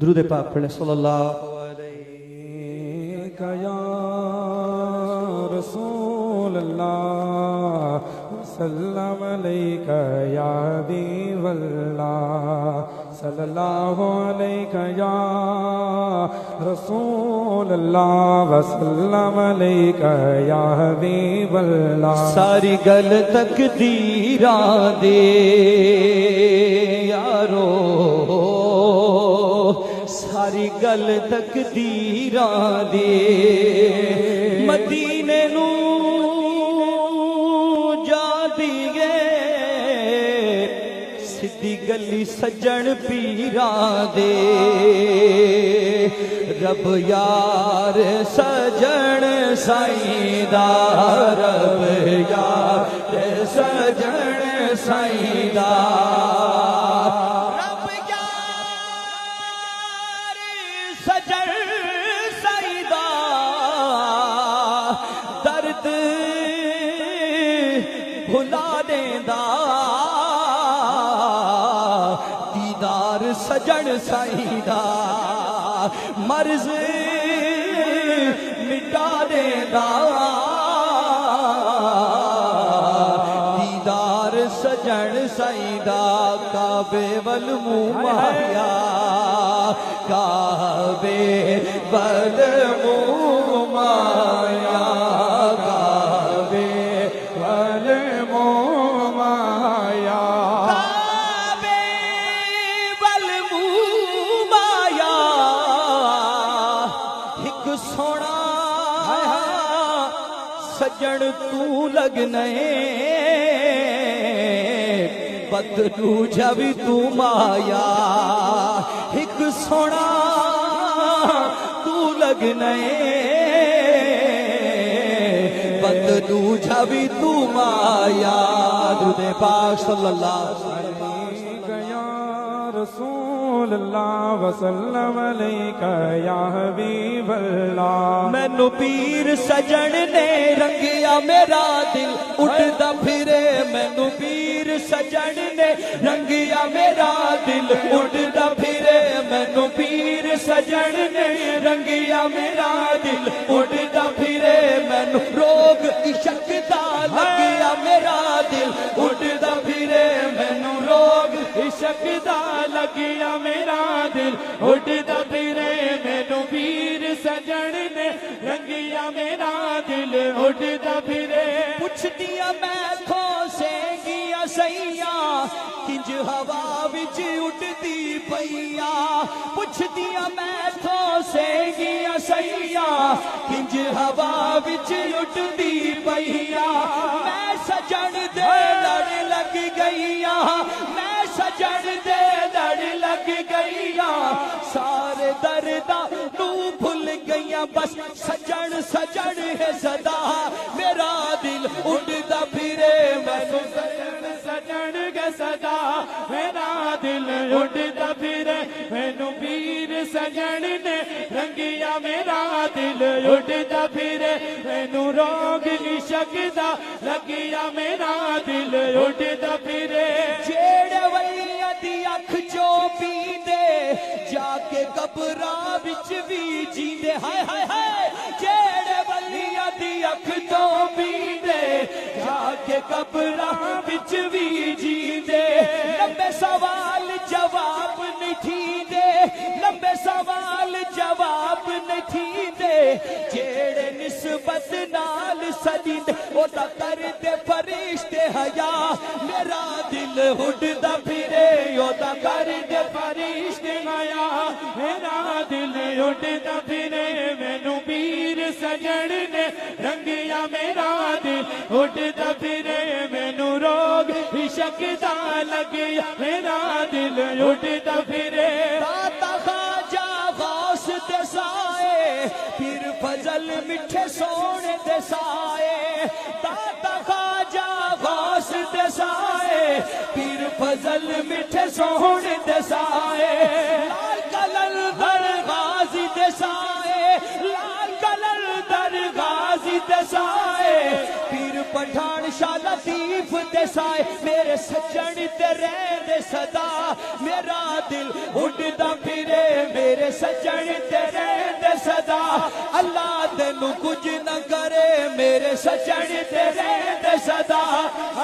درود پاک پڑھیں صلی اللہ علیہ یا رسول اللہ وسلم علیک یا حبیب اللہ صلی اللہ علیہ یا رسول اللہ وسلم علیک یا حبیب اللہ ساری گل تقدیراں دے یارو ساری گل تقدیراں دے مدینے نو جا دیے سدھی گلی سجن پیراں دے رب یار سجن سائیں دا رب یار سجن سائیں دا رب یار سجن سائیں دا درد بھلا دیندا دیدار سجن سائیں دا مرض مٹا دیندا دیدار سجن سائیں دا کعبے ول منہ ماریا کعبے ول منہ ماریا کعبے ول منہ ماریا سونا سجن تو لگنے بدلو جب تو مایا ایک سونا تو لگنے بدلو جب تو مایا درود پاک صلی اللہ علیہ یا رسول اللہ وسلم علیک یا حبیب اللہ مینو پیر سجن نے رنگیا میرا دل اٹھتا پھرے مینو پیر سجن نے رنگیا میرا دل اٹھتا پھرے مینو پیر سجن نے رنگیا میرا دل اٹھتا پھرے مینو روگ عشق دا لگیا میرا دل اٹھتا پھرے مینو روگ عشق دا لگیا میرا دل اٹھتا پھرے مینو پیر سجن نے رنگیا میرا دل اٹھتا پھرے پوچھ دیا میں تھو سے گیا سیاں کنج ہوا وچ اٹھتی پئیا پوچھ دیا میں تھو سے گیا سیاں کنج ہوا وچ اٹھتی پئیا میں سجن دے لڑ لگ گئیا میں سجن دے لڑ لگ گئیا سارے درداں نو بھول گئیا بس سجن سجن ہے صدا میرا دل اٹھتا پھرے مینو سجن سجن ہے صدا میرا دل اٹھتا پھرے مینو پیر سجن نے رنگیا میرا دل اٹھتا پھرے مینو روگ عشق دا لگیا میرا دل اٹھتا پھرے جیڑے ولیاں دی اکھ چو پیندے جا کے قبراں وچ وی جیندے ہائے ہائے ہائے جیڑے ولیاں دی اکھ چو پیندے جا کے قبراں وچ وی جیندے لمبے سوال جواب نہیں تھیندے لمبے سوال جواب نہیں تھیندے جیڑے نسبت نال سجدے او تا کردے فرشتے حیا میرا دل اٹھتا پھرے او تا کردے فرشتے حیا میرا دل اٹھتا پھرے مینو پیر سجن نے رنگیا میرا دل اٹھتا پھرے مینو روگ عشق دا لگیا میرا دل اٹھتا پھرے داتا خواجہ غوث دے سائے پھر فضل مٹھے سونے دے سائے داتا خواجہ غوث دے سائے پھر فضل مٹھے سونے دے سائے لال کلر در غازی دے سائے لال کلر در غازی دے سائے پھر پٹھان شاہ لطیف دے سائے میرے سجن تے رہندے صدا میرا دل اٹھدا پھرے میرے मेरे सजन तेरे दे सदा अल्लाह तेनू कुछ न करे मेरे सजन तेरे दे सदा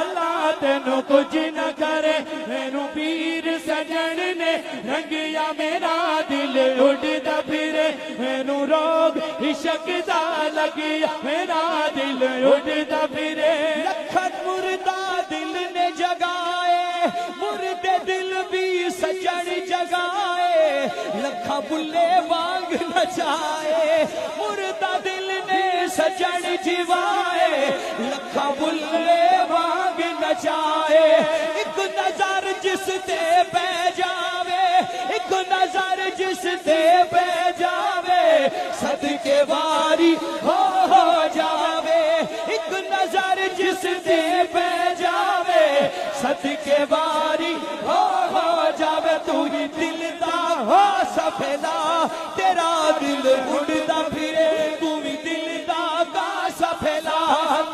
अल्लाह तेनू कुछ न करे मैनू पीर सजन ने रंगिया मेरा दिल उड़दा फिरे मैनू रोग इश्क दा लगिया मेरा दिल उड़दा फिरे लखन मुर्दा दिल ने जगाए मुर्दे दिल भी सजन जगाए लखा बुल्ले वांग नचाए मुर्दा दिल ने सजन जिवाए लखा बुल्ले वांग नचाए एक नजर जिस ते पै जावे एक नजर जिस ते पै जावे सदके वारी हो जावे एक नजर जिस ते पै जावे सदके वारी हो जावे तू ही दिल दा हो सफेदा तेरा दिल उड़दा फिरे तू ही दिल दा का सफेदा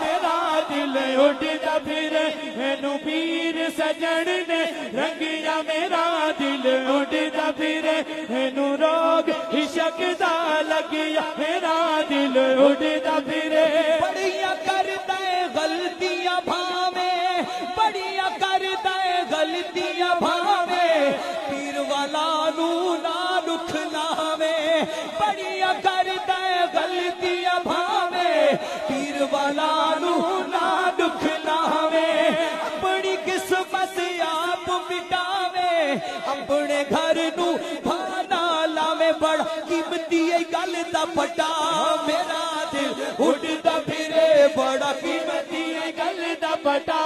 तेरा दिल उड़दा फिरे मैनू पीर सजन ने रंगिया मेरा दिल उड़दा फिरे मैनू रोग इश्क दा लगिया मेरा दिल उड़दा फिरे बड़ियां करदा है गलतियां भावे बड़ियां करदा है गलतियां भावे पीर वाला नू ना दुख लावे बड़ियां करदा है गलतियां भावे पीर वाला नू ना दुख लावे अपनी किस्मत आप मिटावे अपने घर नू भाना लावे बड़ा कीमती है गल दा पटा मेरा दिल उड़दा फिरे बड़ा कीमती है गल दा पटा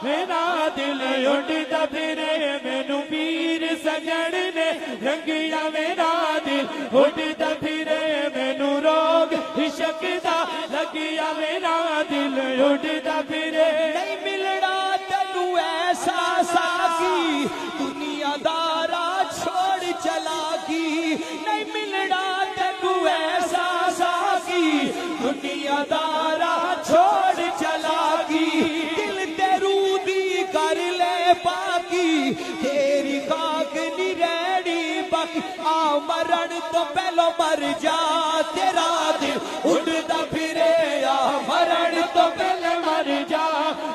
मेरा दिल उड़दा फिरे मैनू पीर सजन ने रंगिया मेरा दिल उड़दा फिरे मैनू रोग इश्क दा लगिया मेरा दिल उड़दा फिरे नहीं मिलना तेनू ऐसा साकी दुनियादारा छोड़ चला की नहीं मिलना तेनू ऐसा साकी दुनियादारा छोड़ चला की दिल तेरू दी कर ले बाकी तेरी खाक नी रहनी बाकी आ मरण तो पहलो मर जा तेरा दिल उड़दा फिरे आ मरण तो पहले मर जा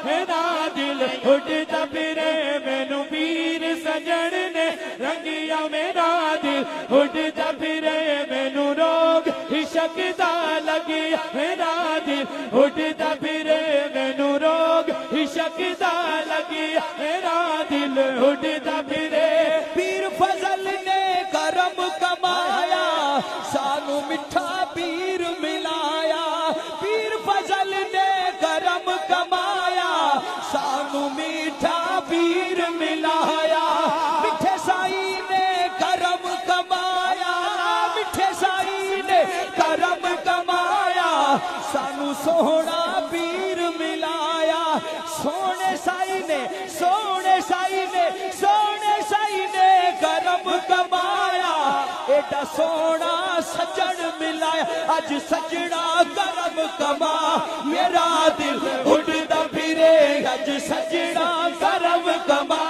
मेरा दिल उड़दा फिरे मैनू पीर सजन ने रंगिया मेरा दिल उड़दा फिरे मैनू रोग इश्क दा लगिया मेरा दिल उड़दा फिरे मैनू रोग इश्क दा लगिया मेरा दिल उड़दा फिरे पीर फजल ने करम कमाया सानू मिठा पीर मिलाया पीर फजल ने करम कमाया सानू मीठा पीर मिलाया मिठे साई ने करम कमाया मिठे साई ने करम कमाया सानू सोहना पीर मिलाया सोने साई ने सोने साई ने सोने साई ने करम कमाया एडा सोना सजन मिलाया अज सजना करम कमा मेरा दिल उड़दा फिरे अज सजना करम कमा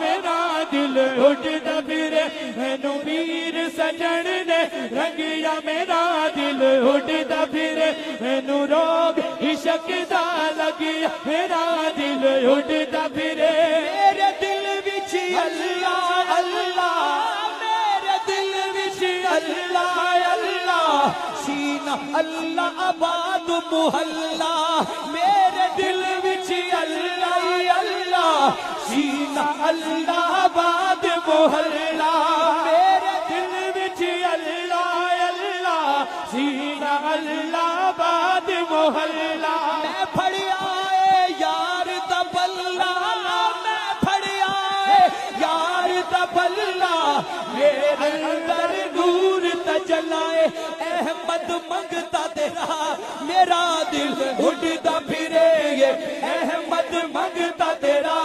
मेरा दिल उड़दा फिरे मैनू पीर सजन ने रंगिया मेरा दिल उड़दा फिरे मैनू रोग इश्क दा लगिया मेरा दिल उड़दा फिरे मेरे दिल विच अल्लाह अल्लाह मेरे दिल विच अल्लाह अल्लाह सीना अल्लाह आबाद मुहल्ला मेरे दिल विच अल्लाह अल्लाह सीना अल्लाह आबाद मुहल्ला मेरे दिल विच अल्लाह अल्लाह सीना अल्लाह बाद मोहल्ला मैं फड़िया यार दा बल्ला मैं फड़िया यार दा बल्ला मेरे अंदर नूर तजलाए अहमद मंगता तेरा मेरा दिल उड़दा फिरे अहमद मंगता तेरा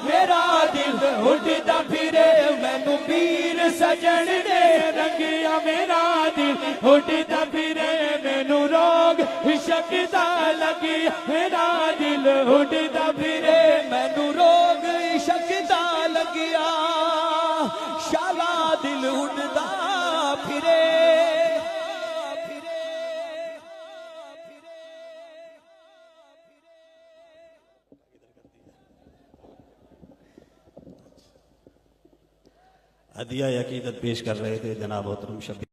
मेरा दिल उड़दा फिरे मैनू पीर सजन ने रंगिया मेरा दिल उड़दा फिरे मैनू रोग इश्क दा लगिया मेरा दिल उड़दा फिरे मैनू रोग इश्क दा लगिया शाला दिल उड़दा फिरे हदिया अकीदत पेश कर रहे थे जनाब मोहतरम शबीर।